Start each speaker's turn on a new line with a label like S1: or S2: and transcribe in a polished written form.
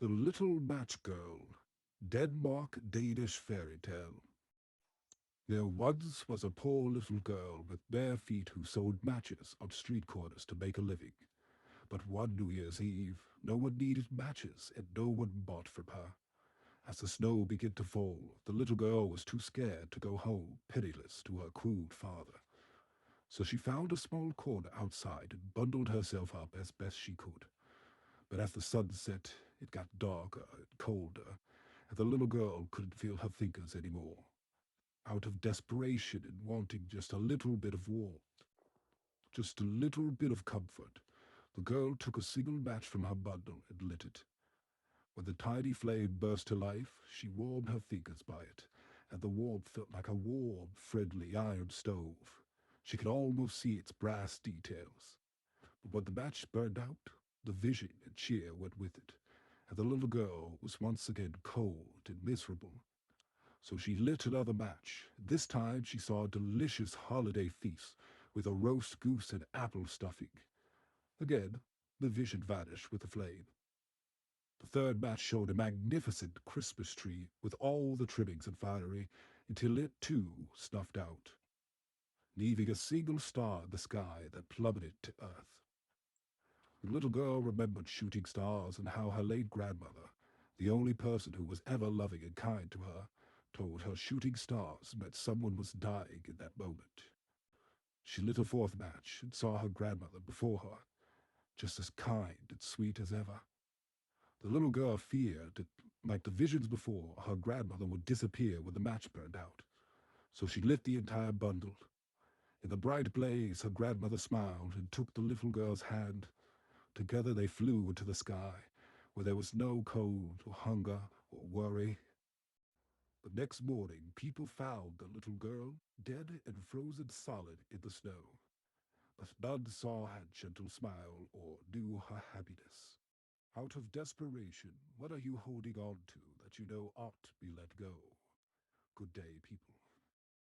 S1: The Little Match Girl, Denmark Danish Fairy Tale. There once was a poor little girl with bare feet who sold matches on street corners to make a living. But one New Year's Eve, no one needed matches and no one bought from her. As the snow began to fall, the little girl was too scared to go home penniless to her cruel father. So she found a small corner outside and bundled herself up as best she could. But as the sun set, it got darker and colder, and the little girl couldn't feel her fingers anymore. Out of desperation and wanting just a little bit of warmth, just a little bit of comfort, the girl took a single match from her bundle and lit it. When the tiny flame burst to life, she warmed her fingers by it, and the warmth felt like a warm, friendly iron stove. She could almost see its brass details. But when the match burned out, the vision and cheer went with it, and the little girl was once again cold and miserable. So she lit another match. This time she saw a delicious holiday feast with a roast goose and apple stuffing. Again, the vision vanished with the flame. The third match showed a magnificent Christmas tree with all the trimmings and finery, until it too snuffed out, leaving a single star in the sky that plummeted to earth. The little girl remembered shooting stars and how her late grandmother, the only person who was ever loving and kind to her, told her shooting stars meant someone was dying in that moment. She lit a fourth match and saw her grandmother before her, just as kind and sweet as ever. The little girl feared that, like the visions before, her grandmother would disappear when the match burned out. So she lit the entire bundle. In the bright blaze, her grandmother smiled and took the little girl's hand. Together they flew into the sky, where there was no cold or hunger or worry. The next morning, people found the little girl dead and frozen solid in the snow. But none saw her gentle smile or knew her happiness. Out of desperation, what are you holding on to that you know ought to be let go? Good day, people.